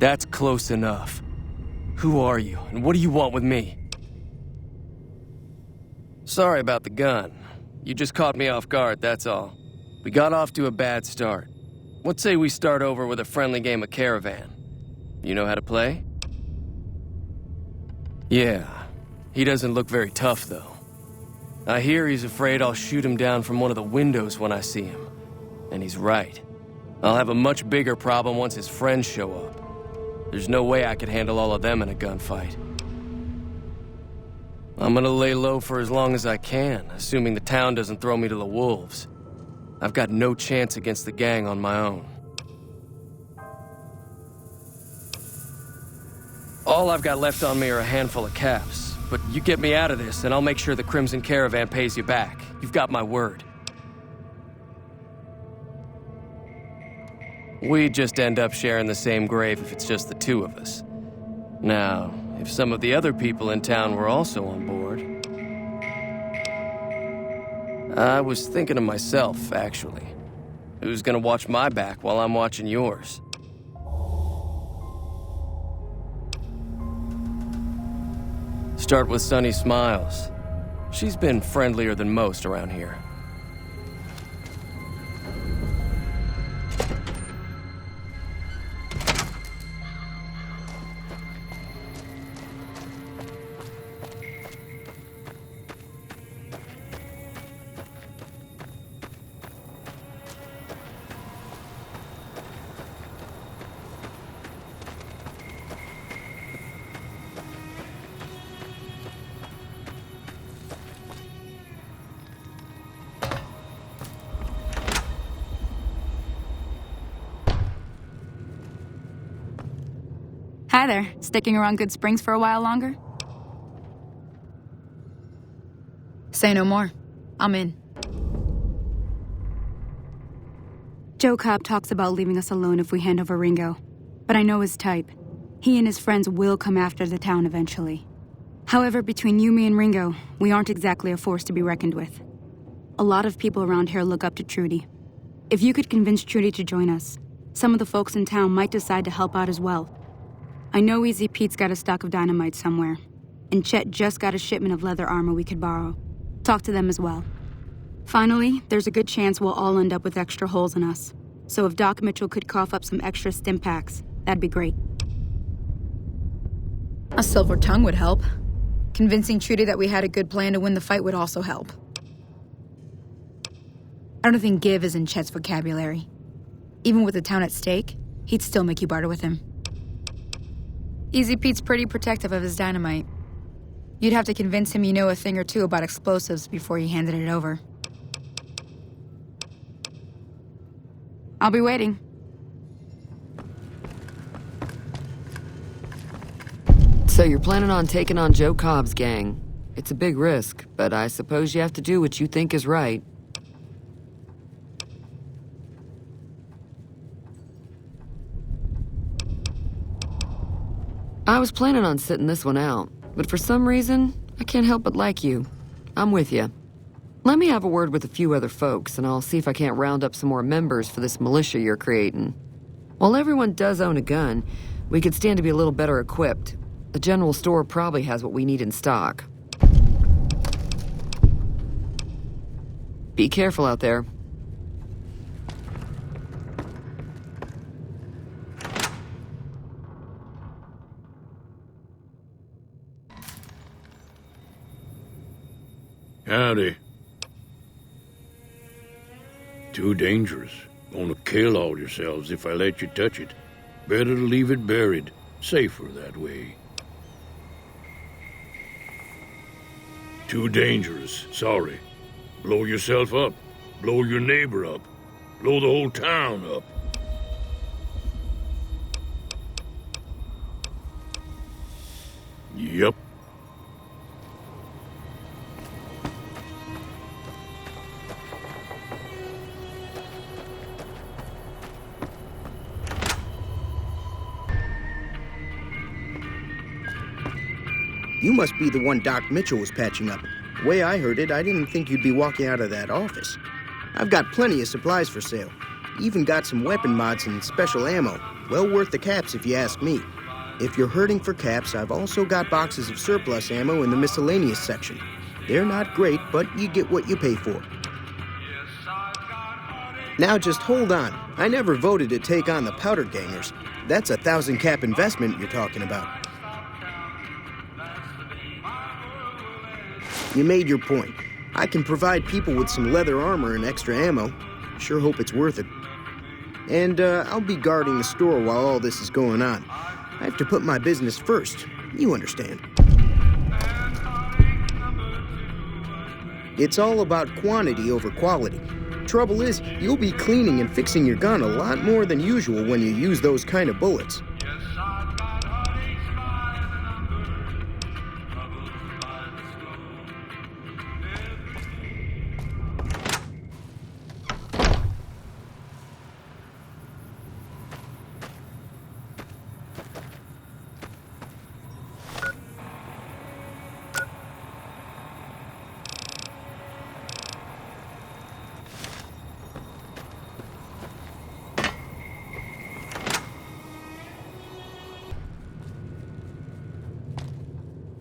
That's close enough. Who are you, and what do you want with me? Sorry about the gun. You just caught me off guard, that's all. We got off to a bad start. Let's say we start over with a friendly game of Caravan. You know how to play? Yeah. He doesn't look very tough, though. I hear he's afraid I'll shoot him down from one of the windows when I see him. And he's right. I'll have a much bigger problem once his friends show up. There's no way I could handle all of them in a gunfight. I'm gonna lay low for as long as I can, assuming the town doesn't throw me to the wolves. I've got no chance against the gang on my own. All I've got left on me are a handful of caps, but you get me out of this and I'll make sure the Crimson Caravan pays you back. You've got my word. We'd just end up sharing the same grave if it's just the two of us. Now, if some of the other people in town were also on board... I was thinking of myself, actually. Who's gonna watch my back while I'm watching yours? Start with Sunny Smiles. She's been friendlier than most around here. Hi there. Sticking around Good Springs for a while longer? Say no more. I'm in. Joe Cobb talks about leaving us alone if we hand over Ringo. But I know his type. He and his friends will come after the town eventually. However, between you, me, and Ringo, we aren't exactly a force to be reckoned with. A lot of people around here look up to Trudy. If you could convince Trudy to join us, some of the folks in town might decide to help out as well. I know Easy Pete's got a stock of dynamite somewhere, and Chet just got a shipment of leather armor we could borrow. Talk to them as well. Finally, there's a good chance we'll all end up with extra holes in us. So if Doc Mitchell could cough up some extra stim packs, that'd be great. A silver tongue would help. Convincing Trudy that we had a good plan to win the fight would also help. I don't think give is in Chet's vocabulary. Even with the town at stake, he'd still make you barter with him. Easy Pete's pretty protective of his dynamite. You'd have to convince him you know a thing or two about explosives before you handed it over. I'll be waiting. So you're planning on taking on Joe Cobb's gang. It's a big risk, but I suppose you have to do what you think is right. I was planning on sitting this one out, but for some reason, I can't help but like you. I'm with you. Let me have a word with a few other folks, and I'll see if I can't round up some more members for this militia you're creating. While everyone does own a gun, we could stand to be a little better equipped. The general store probably has what we need in stock. Be careful out there. Howdy. Too dangerous. Gonna kill all yourselves if I let you touch it. Better to leave it buried. Safer that way. Too dangerous. Sorry. Blow yourself up. Blow your neighbor up. Blow the whole town up. Yup. You must be the one Doc Mitchell was patching up. The way I heard it, I didn't think you'd be walking out of that office. I've got plenty of supplies for sale. Even got some weapon mods and special ammo. Well worth the caps if you ask me. If you're hurting for caps, I've also got boxes of surplus ammo in the miscellaneous section. They're not great, but you get what you pay for. Now just hold on. I never voted to take on the powder gangers. That's a 1,000 cap investment you're talking about. You made your point. I can provide people with some leather armor and extra ammo. Sure hope it's worth it. And I'll be guarding the store while all this is going on. I have to put my business first. You understand. It's all about quantity over quality. Trouble is, you'll be cleaning and fixing your gun a lot more than usual when you use those kind of bullets.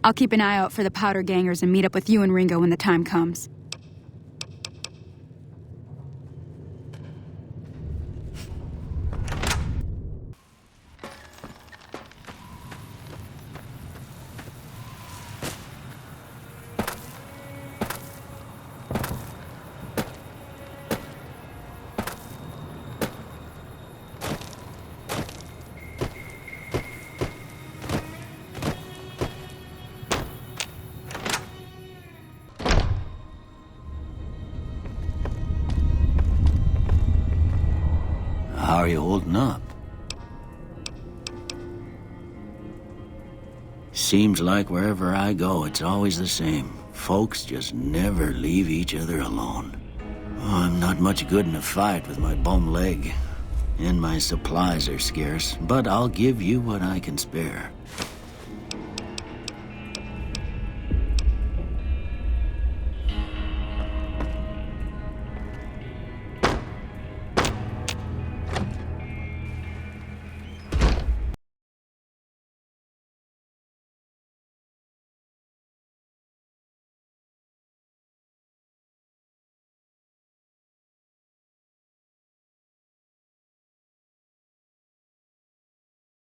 I'll keep an eye out for the powder gangers and meet up with you and Ringo when the time comes. How are you holding up? Seems like wherever I go, it's always the same. Folks just never leave each other alone. Oh, I'm not much good in a fight with my bum leg. And my supplies are scarce, but I'll give you what I can spare.